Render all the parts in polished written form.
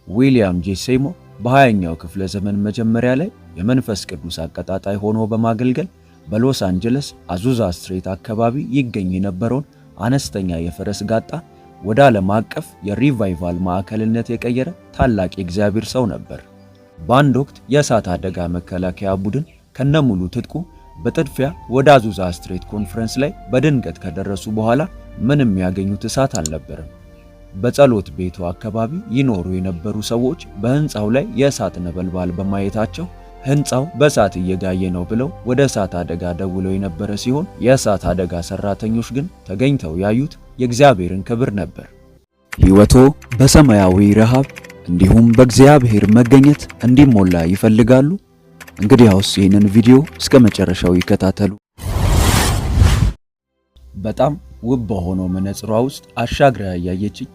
ዊሊያም ጄ ሴይሞር በ20ኛው ክፍለ ዘመን መጀመሪያ ላይ የመንፈስ ቅዱስ አቀጣጣይ ሆኖ በማገልገል በሎስ አንጀለስ አዙዛ ስትሬት አካባቢ ይገኝ የነበረውን አነስተኛ የፈረስ ጋጣ ወደ ዓለም አቀፍ የሪቫይቫል ማዕከልነት የቀየረ ታላቅ የእግዚአብሔር ሰው ነበር። በአንድ ወቅት የእሳት አደጋ መከላከያ ቡድን ከነሙሉ ትጥቁ በጥድፊያ ወደ አዙዛ ስትሬት ኮንፈረንስ ላይ በድንገት ከደረሱ በኋላ ምንም ያገኙት እሳት አልነበረም። በጸሎት ቤቱ አካባቢ ይኖሩ የነበሩ ሰዎች በህንፃው ላይ የእሳት ነበልባል በማየታቸው ህንፃው በእሳት እየጋየ ነው ብለው ወደ እሳት አደጋ ደውለው የነበረ ሲሆን የእሳት አደጋ ሰራተኞች ግን ተገኝተው ያዩት የእግዚአብሔርን ክብር ነበር። ሕይወቶ በሰማያዊ ረሃብ እንዲሁም በእግዚአብሔር መገኘት እንዲሞላ ይፈልጋሉ? እንግዲያውስ ይህንን ቪዲዮ እስከ መጨረሻው ይከታተሉ። በጣም ውብ በሆነው መነጽሯ ውስጥ አሻግራ ያየችኝ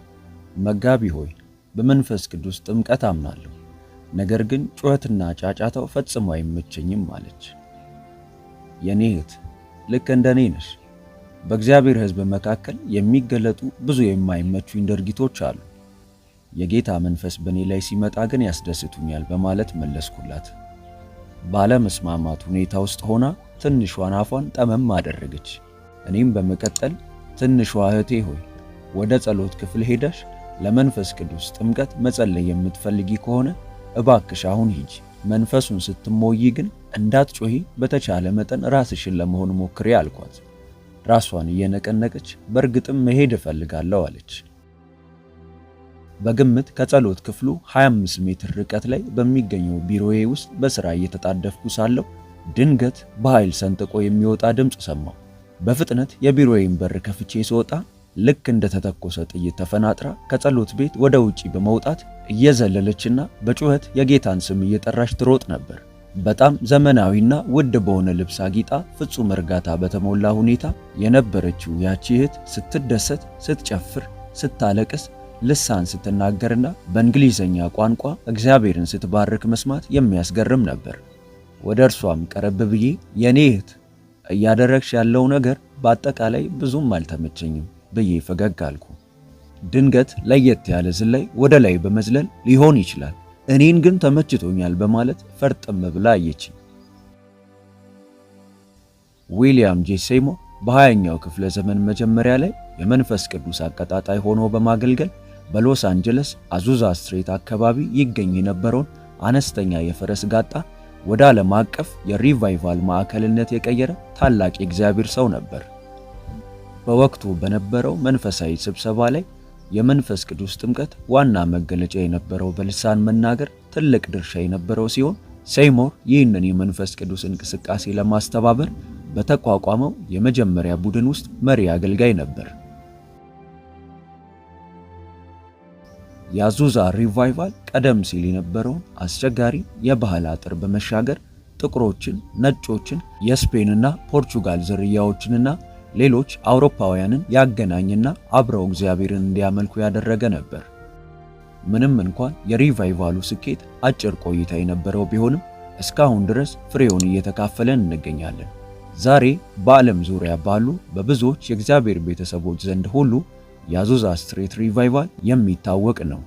መጋቢ ሆይ በመንፈስ ቅዱስ ጥምቀት አምናለሁ፣ ነገር ግን ጩኸትና ጫጫታው ፈጽሞ አይመቸኝም አለች። የኔ እህት ልክ እንደኔ ነሽ። በእግዚአብሔር ሕዝብ መካከል የሚገለጡ ብዙ የማይመቹኝ ድርጊቶች አሉ። የጌታ መንፈስ በኔ ላይ ሲመጣ ግን ያስደስቱኛል በማለት መለስኩላት። ባለመስማማት ሁኔታ ውስጥ ሆና ትንሿን አፏን ጠመም አደረገች። እኔም በመቀጠል ትንሿ እህቴ ሆይ ወደ ጸሎት ክፍል ሄደሽ ለመንፈስ ቅዱስ ጥምቀት መጸለይ የምትፈልጊ ከሆነ እባክሽ አሁን ሂጂ። መንፈሱን ስትሞይ ግን እንዳትጮሂ፣ በተቻለ መጠን ራስሽን ለመሆን ሞክሪ አልኳት። ራሷን እየነቀነቀች በእርግጥም መሄድ እፈልጋለሁ አለች። በግምት ከጸሎት ክፍሉ 25 ሜትር ርቀት ላይ በሚገኘው ቢሮዬ ውስጥ በሥራ እየተጣደፍኩ ሳለሁ ድንገት በኃይል ሰንጥቆ የሚወጣ ድምፅ ሰማሁ። በፍጥነት የቢሮዬን በር ከፍቼ ስወጣ ልክ እንደ ተተኮሰ ጥይት ተፈናጥራ ከጸሎት ቤት ወደ ውጪ በመውጣት እየዘለለችና በጩኸት የጌታን ስም እየጠራች ትሮጥ ነበር። በጣም ዘመናዊና ውድ በሆነ ልብስ አጊጣ ፍጹም እርጋታ በተሞላ ሁኔታ የነበረችው ያቺ እህት ስትደሰት፣ ስትጨፍር፣ ስታለቅስ፣ ልሳን ስትናገርና በእንግሊዘኛ ቋንቋ እግዚአብሔርን ስትባርክ መስማት የሚያስገርም ነበር። ወደ እርሷም ቀረብ ብዬ የኔ እህት እያደረግሽ ያለው ነገር በአጠቃላይ ብዙም አልተመቸኝም ብዬ ፈገግ አልኩ። ድንገት ለየት ያለ ዝላይ ወደ ላይ በመዝለል ሊሆን ይችላል፣ እኔን ግን ተመችቶኛል በማለት ፈርጥም ብላ አየችኝ። ዊሊያም ጄ ሴይሞር በ20ኛው ክፍለ ዘመን መጀመሪያ ላይ የመንፈስ ቅዱስ አቀጣጣይ ሆኖ በማገልገል በሎስ አንጀለስ አዙዛ ስትሬት አካባቢ ይገኝ የነበረውን አነስተኛ የፈረስ ጋጣ ወደ ዓለም አቀፍ የሪቫይቫል ማዕከልነት የቀየረ ታላቅ የእግዚአብሔር ሰው ነበር። በወቅቱ በነበረው መንፈሳዊ ስብሰባ ላይ የመንፈስ ቅዱስ ጥምቀት ዋና መገለጫ የነበረው በልሳን መናገር ትልቅ ድርሻ የነበረው ሲሆን ሴይሞር ይህንን የመንፈስ ቅዱስ እንቅስቃሴ ለማስተባበር በተቋቋመው የመጀመሪያ ቡድን ውስጥ መሪ አገልጋይ ነበር። የአዙዛ ሪቫይቫል ቀደም ሲል የነበረውን አስቸጋሪ የባህል አጥር በመሻገር ጥቁሮችን፣ ነጮችን፣ የስፔንና ፖርቹጋል ዝርያዎችንና ሌሎች አውሮፓውያንን ያገናኝና አብረው እግዚአብሔርን እንዲያመልኩ ያደረገ ነበር። ምንም እንኳን የሪቫይቫሉ ስኬት አጭር ቆይታ የነበረው ቢሆንም እስካሁን ድረስ ፍሬውን እየተካፈለን እንገኛለን። ዛሬ በዓለም ዙሪያ ባሉ በብዙዎች የእግዚአብሔር ቤተሰቦች ዘንድ ሁሉ የአዙዛ ስትሬት ሪቫይቫል የሚታወቅ ነው።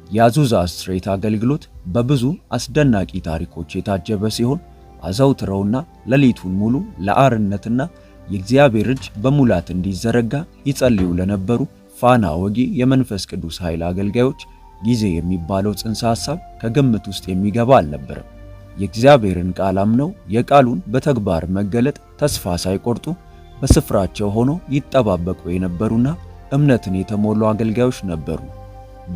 የአዙዛ ስትሬት አገልግሎት በብዙ አስደናቂ ታሪኮች የታጀበ ሲሆን አዘውትረውና ሌሊቱን ሙሉ ለአርነትና የእግዚአብሔር እጅ በሙላት እንዲዘረጋ ይጸልዩ ለነበሩ ፋና ወጊ የመንፈስ ቅዱስ ኃይል አገልጋዮች ጊዜ የሚባለው ጽንሰ ሐሳብ ከግምት ውስጥ የሚገባ አልነበረም። የእግዚአብሔርን ቃል አምነው የቃሉን በተግባር መገለጥ ተስፋ ሳይቆርጡ በስፍራቸው ሆኖ ይጠባበቁ የነበሩና እምነትን የተሞሉ አገልጋዮች ነበሩ።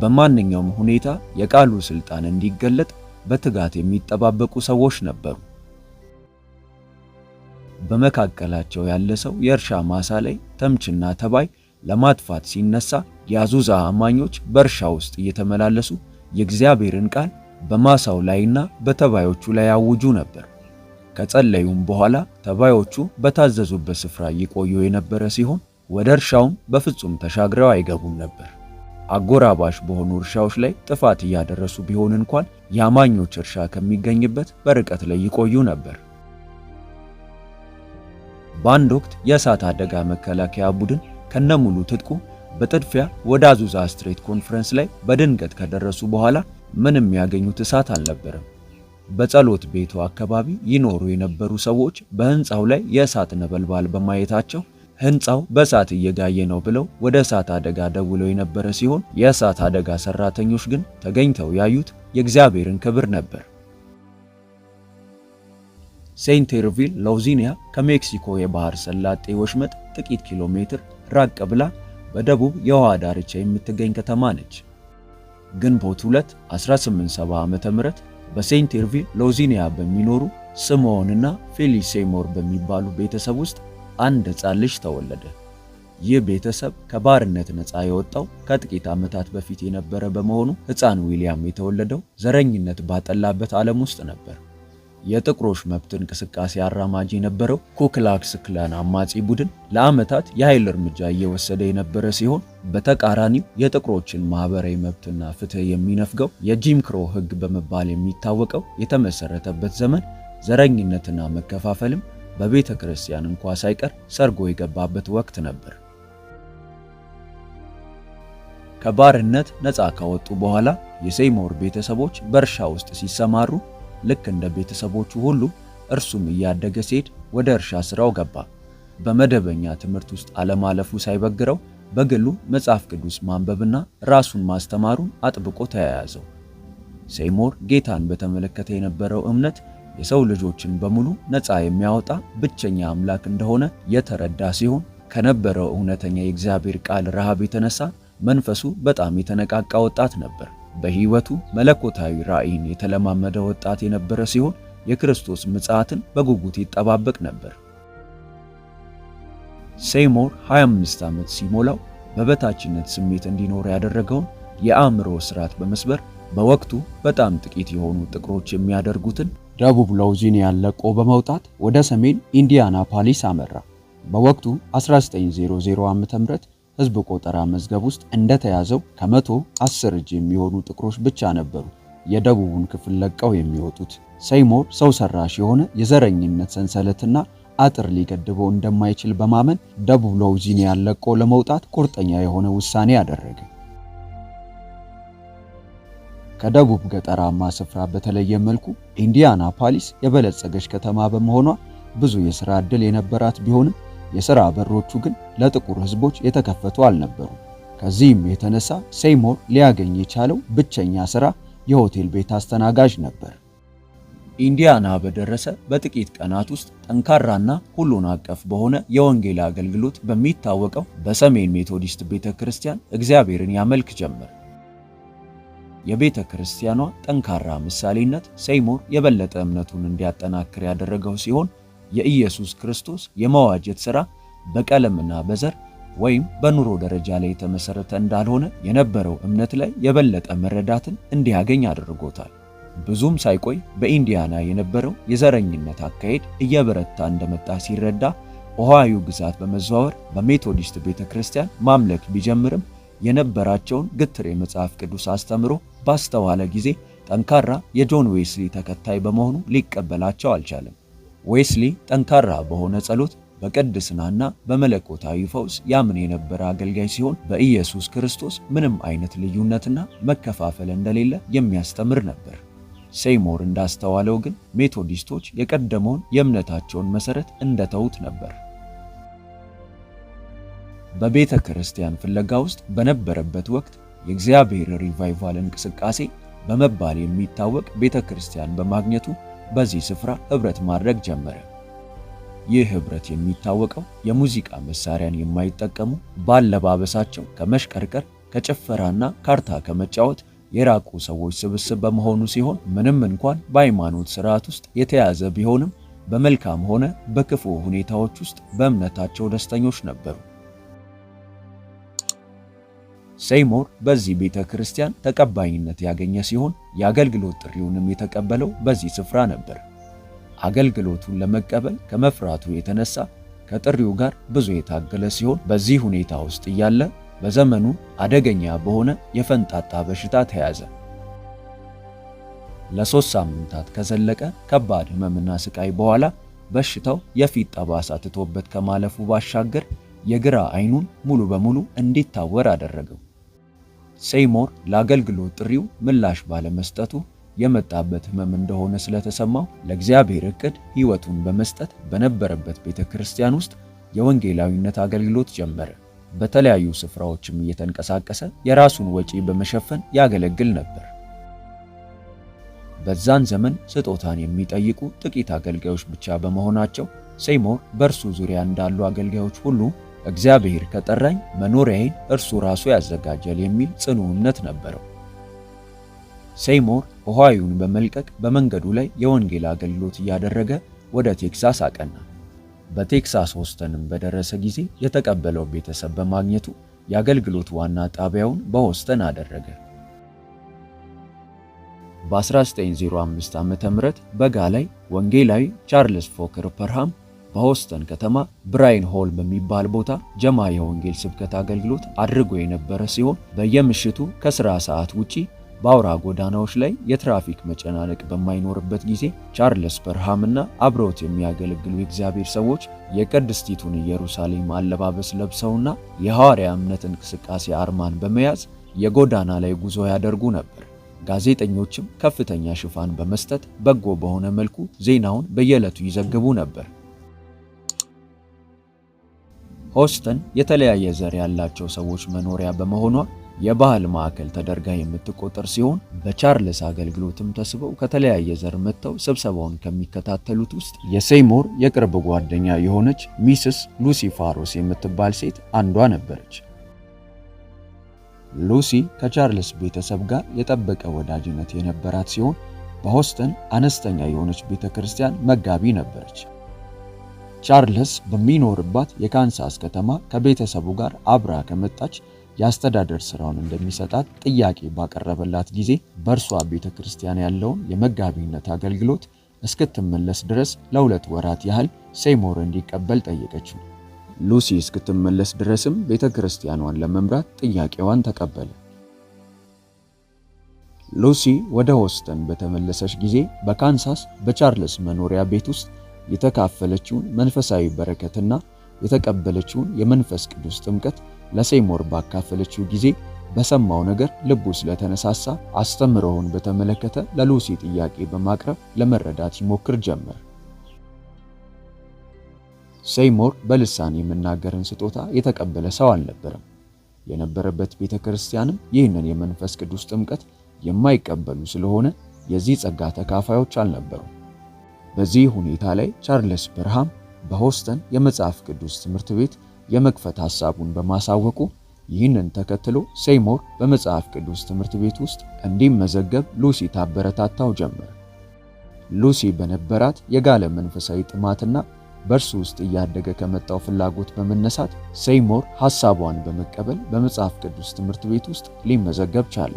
በማንኛውም ሁኔታ የቃሉ ሥልጣን እንዲገለጥ በትጋት የሚጠባበቁ ሰዎች ነበሩ። በመካከላቸው ያለ ሰው የእርሻ ማሳ ላይ ተምችና ተባይ ለማጥፋት ሲነሳ የአዙዛ አማኞች በእርሻ ውስጥ እየተመላለሱ የእግዚአብሔርን ቃል በማሳው ላይና በተባዮቹ ላይ ያውጁ ነበር። ከጸለዩም በኋላ ተባዮቹ በታዘዙበት ስፍራ ይቆዩ የነበረ ሲሆን ወደ እርሻውም በፍጹም ተሻግረው አይገቡም ነበር። አጎራባሽ በሆኑ እርሻዎች ላይ ጥፋት እያደረሱ ቢሆን እንኳን የአማኞች እርሻ ከሚገኝበት በርቀት ላይ ይቆዩ ነበር። በአንድ ወቅት የእሳት አደጋ መከላከያ ቡድን ከነሙሉ ትጥቁ በጥድፊያ ወደ አዙዛ ስትሬት ኮንፈረንስ ላይ በድንገት ከደረሱ በኋላ ምንም ያገኙት እሳት አልነበረም። በጸሎት ቤቱ አካባቢ ይኖሩ የነበሩ ሰዎች በህንፃው ላይ የእሳት ነበልባል በማየታቸው ህንፃው በእሳት እየጋየ ነው ብለው ወደ እሳት አደጋ ደውለው የነበረ ሲሆን የእሳት አደጋ ሰራተኞች ግን ተገኝተው ያዩት የእግዚአብሔርን ክብር ነበር። ሴንት ኤርቪል ላውዚኒያ ከሜክሲኮ የባህር ሰላጤ ወሽመጥ ጥቂት ኪሎ ሜትር ራቅ ብላ በደቡብ የውሃ ዳርቻ የምትገኝ ከተማ ነች። ግንቦት 2 1870 ዓ.ም በሴንት ኤርቪል ላውዚኒያ በሚኖሩ ስምዖንና ፌሊስ ሴይሞር በሚባሉ ቤተሰብ ውስጥ አንድ ሕፃን ልጅ ተወለደ። ይህ ቤተሰብ ከባርነት ነፃ የወጣው ከጥቂት ዓመታት በፊት የነበረ በመሆኑ ሕፃን ዊሊያም የተወለደው ዘረኝነት ባጠላበት ዓለም ውስጥ ነበር። የጥቁሮች መብት እንቅስቃሴ አራማጅ የነበረው ኩክላክስ ክላን አማጺ ቡድን ለዓመታት የኃይል እርምጃ እየወሰደ የነበረ ሲሆን በተቃራኒው የጥቁሮችን ማህበራዊ መብትና ፍትህ የሚነፍገው የጂም ክሮ ሕግ በመባል የሚታወቀው የተመሰረተበት ዘመን ዘረኝነትና መከፋፈልም በቤተ ክርስቲያን እንኳ ሳይቀር ሰርጎ የገባበት ወቅት ነበር። ከባርነት ነፃ ከወጡ በኋላ የሴይሞር ቤተሰቦች በእርሻ ውስጥ ሲሰማሩ ልክ እንደ ቤተሰቦቹ ሁሉ እርሱም እያደገ ሲሄድ ወደ እርሻ ስራው ገባ። በመደበኛ ትምህርት ውስጥ አለማለፉ ሳይበግረው በግሉ መጽሐፍ ቅዱስ ማንበብና ራሱን ማስተማሩን አጥብቆ ተያያዘው። ሴይሞር ጌታን በተመለከተ የነበረው እምነት የሰው ልጆችን በሙሉ ነፃ የሚያወጣ ብቸኛ አምላክ እንደሆነ የተረዳ ሲሆን ከነበረው እውነተኛ የእግዚአብሔር ቃል ረሃብ የተነሳ መንፈሱ በጣም የተነቃቃ ወጣት ነበር። በህይወቱ መለኮታዊ ራእይን የተለማመደ ወጣት የነበረ ሲሆን የክርስቶስ ምጽአትን በጉጉት ይጠባበቅ ነበር። ሴይሞር 25 ዓመት ሲሞላው በበታችነት ስሜት እንዲኖር ያደረገውን የአእምሮ ስርዓት በመስበር በወቅቱ በጣም ጥቂት የሆኑ ጥቁሮች የሚያደርጉትን ደቡብ ላውዚኒያን ለቆ በመውጣት ወደ ሰሜን ኢንዲያናፖሊስ አመራ። በወቅቱ 1900 ዓ.ም ህዝብ ቆጠራ መዝገብ ውስጥ እንደተያዘው ከ110 እጅ የሚሆኑ ጥቁሮች ብቻ ነበሩ የደቡቡን ክፍል ለቀው የሚወጡት። ሴይሞር ሰው ሰራሽ የሆነ የዘረኝነት ሰንሰለትና አጥር ሊገድበው እንደማይችል በማመን ደቡብ ላውዚኒያን ለቆ ለመውጣት ቁርጠኛ የሆነ ውሳኔ አደረገ። ከደቡብ ገጠራማ ስፍራ በተለየ መልኩ ኢንዲያናፖሊስ የበለጸገች ከተማ በመሆኗ ብዙ የሥራ ዕድል የነበራት ቢሆንም የሥራ በሮቹ ግን ለጥቁር ህዝቦች የተከፈቱ አልነበሩም። ከዚህም የተነሳ ሴይሞር ሊያገኝ የቻለው ብቸኛ ሥራ የሆቴል ቤት አስተናጋጅ ነበር። ኢንዲያና በደረሰ በጥቂት ቀናት ውስጥ ጠንካራና ሁሉን አቀፍ በሆነ የወንጌል አገልግሎት በሚታወቀው በሰሜን ሜቶዲስት ቤተክርስቲያን እግዚአብሔርን ያመልክ ጀመር። የቤተ ክርስቲያኗ ጠንካራ ምሳሌነት ሴይሞር የበለጠ እምነቱን እንዲያጠናክር ያደረገው ሲሆን የኢየሱስ ክርስቶስ የመዋጀት ሥራ በቀለምና በዘር ወይም በኑሮ ደረጃ ላይ የተመሰረተ እንዳልሆነ የነበረው እምነት ላይ የበለጠ መረዳትን እንዲያገኝ አድርጎታል። ብዙም ሳይቆይ በኢንዲያና የነበረው የዘረኝነት አካሄድ እየበረታ እንደመጣ ሲረዳ ኦሃዮ ግዛት በመዘዋወር በሜቶዲስት ቤተክርስቲያን ማምለክ ቢጀምርም የነበራቸውን ግትር የመጽሐፍ ቅዱስ አስተምሮ ባስተዋለ ጊዜ ጠንካራ የጆን ዌስሊ ተከታይ በመሆኑ ሊቀበላቸው አልቻለም። ዌስሊ ጠንካራ በሆነ ጸሎት በቅድስናና በመለኮታዊ ፈውስ ያምን የነበረ አገልጋይ ሲሆን በኢየሱስ ክርስቶስ ምንም አይነት ልዩነትና መከፋፈል እንደሌለ የሚያስተምር ነበር። ሴይሞር እንዳስተዋለው ግን ሜቶዲስቶች የቀደመውን የእምነታቸውን መሰረት እንደተውት ነበር። በቤተ ክርስቲያን ፍለጋ ውስጥ በነበረበት ወቅት የእግዚአብሔር ሪቫይቫል እንቅስቃሴ በመባል የሚታወቅ ቤተ ክርስቲያን በማግኘቱ በዚህ ስፍራ ህብረት ማድረግ ጀመረ። ይህ ህብረት የሚታወቀው የሙዚቃ መሳሪያን የማይጠቀሙ ባለባበሳቸው ከመሽቀርቀር ከጭፈራና ካርታ ከመጫወት የራቁ ሰዎች ስብስብ በመሆኑ ሲሆን ምንም እንኳን በሃይማኖት ስርዓት ውስጥ የተያዘ ቢሆንም በመልካም ሆነ በክፉ ሁኔታዎች ውስጥ በእምነታቸው ደስተኞች ነበሩ። ሴይሞር በዚህ ቤተ ክርስቲያን ተቀባይነት ያገኘ ሲሆን የአገልግሎት ጥሪውንም የተቀበለው በዚህ ስፍራ ነበር። አገልግሎቱን ለመቀበል ከመፍራቱ የተነሳ ከጥሪው ጋር ብዙ የታገለ ሲሆን በዚህ ሁኔታ ውስጥ እያለ በዘመኑ አደገኛ በሆነ የፈንጣጣ በሽታ ተያዘ። ለ3 ሳምንታት ከዘለቀ ከባድ ህመምና ስቃይ በኋላ በሽታው የፊት ጠባሳ ትቶበት ከማለፉ ባሻገር የግራ አይኑን ሙሉ በሙሉ እንዲታወር አደረገው። ሴይሞር ለአገልግሎት ጥሪው ምላሽ ባለመስጠቱ የመጣበት ህመም እንደሆነ ስለተሰማው ለእግዚአብሔር ዕቅድ ሕይወቱን በመስጠት በነበረበት ቤተክርስቲያን ውስጥ የወንጌላዊነት አገልግሎት ጀመረ። በተለያዩ ስፍራዎችም እየተንቀሳቀሰ የራሱን ወጪ በመሸፈን ያገለግል ነበር። በዛን ዘመን ስጦታን የሚጠይቁ ጥቂት አገልጋዮች ብቻ በመሆናቸው ሴይሞር በእርሱ ዙሪያ እንዳሉ አገልጋዮች ሁሉ እግዚአብሔር ከጠራኝ መኖሪያዬን እርሱ ራሱ ያዘጋጃል የሚል ጽኑ እምነት ነበረው። ሴይሞር ኦሃዮን በመልቀቅ በመንገዱ ላይ የወንጌል አገልግሎት እያደረገ ወደ ቴክሳስ አቀና። በቴክሳስ ሆስተንም በደረሰ ጊዜ የተቀበለው ቤተሰብ በማግኘቱ የአገልግሎት ዋና ጣቢያውን በሆስተን አደረገ። በ1905 ዓ.ም በጋ ላይ ወንጌላዊ ቻርልስ ፎከር ፐርሃም በሆስተን ከተማ ብራይን ሆል በሚባል ቦታ ጀማ የወንጌል ስብከት አገልግሎት አድርጎ የነበረ ሲሆን በየምሽቱ ከሥራ ሰዓት ውጪ በአውራ ጎዳናዎች ላይ የትራፊክ መጨናነቅ በማይኖርበት ጊዜ ቻርልስ ፐርሃምና አብረውት የሚያገለግሉ የእግዚአብሔር ሰዎች የቅድስቲቱን ኢየሩሳሌም አለባበስ ለብሰውና የሐዋርያ እምነት እንቅስቃሴ አርማን በመያዝ የጎዳና ላይ ጉዞ ያደርጉ ነበር። ጋዜጠኞችም ከፍተኛ ሽፋን በመስጠት በጎ በሆነ መልኩ ዜናውን በየዕለቱ ይዘግቡ ነበር። ሆስተን የተለያየ ዘር ያላቸው ሰዎች መኖሪያ በመሆኗ የባህል ማዕከል ተደርጋ የምትቆጠር ሲሆን በቻርልስ አገልግሎትም ተስበው ከተለያየ ዘር መጥተው ስብሰባውን ከሚከታተሉት ውስጥ የሴይሞር የቅርብ ጓደኛ የሆነች ሚስስ ሉሲ ፋሮስ የምትባል ሴት አንዷ ነበረች። ሉሲ ከቻርልስ ቤተሰብ ጋር የጠበቀ ወዳጅነት የነበራት ሲሆን በሆስተን አነስተኛ የሆነች ቤተክርስቲያን መጋቢ ነበረች። ቻርልስ በሚኖርባት የካንሳስ ከተማ ከቤተሰቡ ጋር አብራ ከመጣች የአስተዳደር ስራውን እንደሚሰጣት ጥያቄ ባቀረበላት ጊዜ በእርሷ ቤተክርስቲያን ያለውን የመጋቢነት አገልግሎት እስክትመለስ ድረስ ለ2 ወራት ያህል ሴይሞር እንዲቀበል ጠየቀችው። ሉሲ እስክትመለስ ድረስም ቤተክርስቲያኗን ለመምራት ጥያቄዋን ተቀበለ። ሉሲ ወደ ሆስተን በተመለሰች ጊዜ በካንሳስ በቻርልስ መኖሪያ ቤት ውስጥ የተካፈለችውን መንፈሳዊ በረከትና የተቀበለችውን የመንፈስ ቅዱስ ጥምቀት ለሴይሞር ባካፈለችው ጊዜ በሰማው ነገር ልቡ ስለተነሳሳ አስተምሮውን በተመለከተ ለሉሲ ጥያቄ በማቅረብ ለመረዳት ይሞክር ጀመር። ሴይሞር በልሳን የመናገርን ስጦታ የተቀበለ ሰው አልነበረም። የነበረበት ቤተክርስቲያንም ይህንን የመንፈስ ቅዱስ ጥምቀት የማይቀበሉ ስለሆነ የዚህ ጸጋ ተካፋዮች አልነበሩም። በዚህ ሁኔታ ላይ ቻርልስ ፐርሃም በሆስተን የመጽሐፍ ቅዱስ ትምህርት ቤት የመክፈት ሐሳቡን በማሳወቁ ይህንን ተከትሎ ሴይሞር በመጽሐፍ ቅዱስ ትምህርት ቤት ውስጥ እንዲመዘገብ ሉሲ ታበረታታው ጀመር። ሉሲ በነበራት የጋለ መንፈሳዊ ጥማትና በእርሱ ውስጥ እያደገ ከመጣው ፍላጎት በመነሳት ሴይሞር ሐሳቧን በመቀበል በመጽሐፍ ቅዱስ ትምህርት ቤት ውስጥ ሊመዘገብ ቻለ።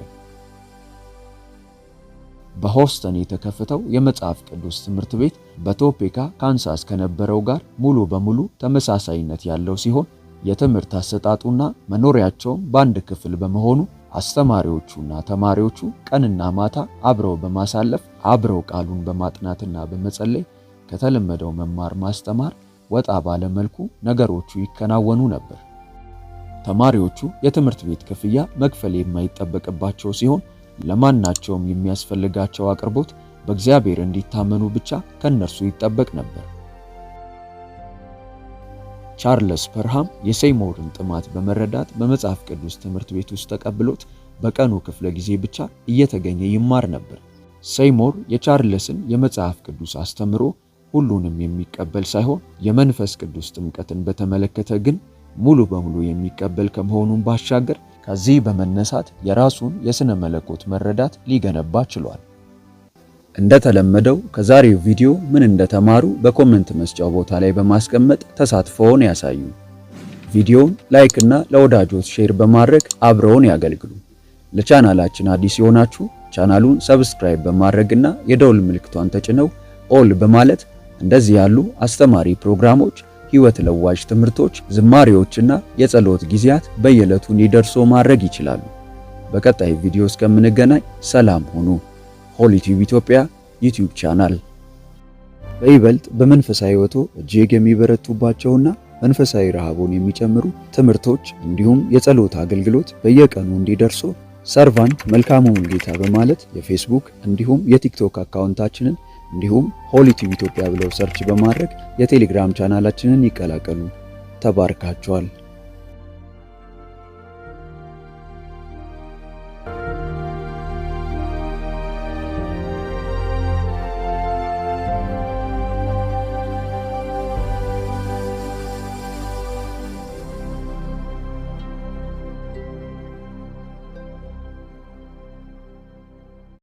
በሆስተን የተከፈተው የመጽሐፍ ቅዱስ ትምህርት ቤት በቶፔካ ካንሳስ ከነበረው ጋር ሙሉ በሙሉ ተመሳሳይነት ያለው ሲሆን የትምህርት አሰጣጡና መኖሪያቸውም በአንድ ክፍል በመሆኑ አስተማሪዎቹና ተማሪዎቹ ቀንና ማታ አብረው በማሳለፍ አብረው ቃሉን በማጥናትና በመጸለይ ከተለመደው መማር ማስተማር ወጣ ባለ መልኩ ነገሮቹ ይከናወኑ ነበር። ተማሪዎቹ የትምህርት ቤት ክፍያ መክፈል የማይጠበቅባቸው ሲሆን ለማናቸውም የሚያስፈልጋቸው አቅርቦት በእግዚአብሔር እንዲታመኑ ብቻ ከነርሱ ይጠበቅ ነበር። ቻርልስ ፐርሃም የሴይሞርን ጥማት በመረዳት በመጽሐፍ ቅዱስ ትምህርት ቤት ውስጥ ተቀብሎት በቀኑ ክፍለ ጊዜ ብቻ እየተገኘ ይማር ነበር። ሴይሞር የቻርልስን የመጽሐፍ ቅዱስ አስተምሮ ሁሉንም የሚቀበል ሳይሆን የመንፈስ ቅዱስ ጥምቀትን በተመለከተ ግን ሙሉ በሙሉ የሚቀበል ከመሆኑም ባሻገር ከዚህ በመነሳት የራሱን የሥነ መለኮት መረዳት ሊገነባ ችሏል። እንደተለመደው ከዛሬው ቪዲዮ ምን እንደተማሩ በኮሜንት መስጫው ቦታ ላይ በማስቀመጥ ተሳትፎውን ያሳዩ። ቪዲዮውን ላይክ እና ለወዳጆች ሼር በማድረግ አብረውን ያገልግሉ። ለቻናላችን አዲስ የሆናችሁ ቻናሉን ሰብስክራይብ በማድረግና የደውል ምልክቷን ተጭነው ኦል በማለት እንደዚህ ያሉ አስተማሪ ፕሮግራሞች፣ ሕይወት ለዋጭ ትምህርቶች፣ ዝማሬዎችና የጸሎት ጊዜያት በየዕለቱ እንዲደርሱ ማድረግ ይችላሉ። በቀጣይ ቪዲዮ እስከምንገናኝ ሰላም ሁኑ። ሆሊ ቲዩብ ኢትዮጵያ ዩቲዩብ ቻናል በይበልጥ በመንፈሳዊ ሕይወቶ እጅግ የሚበረቱባቸውና መንፈሳዊ ረሃቡን የሚጨምሩ ትምህርቶች እንዲሁም የጸሎት አገልግሎት በየቀኑ እንዲደርሱ ሰርቫንት መልካሙን ጌታ በማለት የፌስቡክ እንዲሁም የቲክቶክ አካውንታችንን እንዲሁም ሆሊ ቲዩብ ኢትዮጵያ ብለው ሰርች በማድረግ የቴሌግራም ቻናላችንን ይቀላቀሉ። ተባርካችኋል።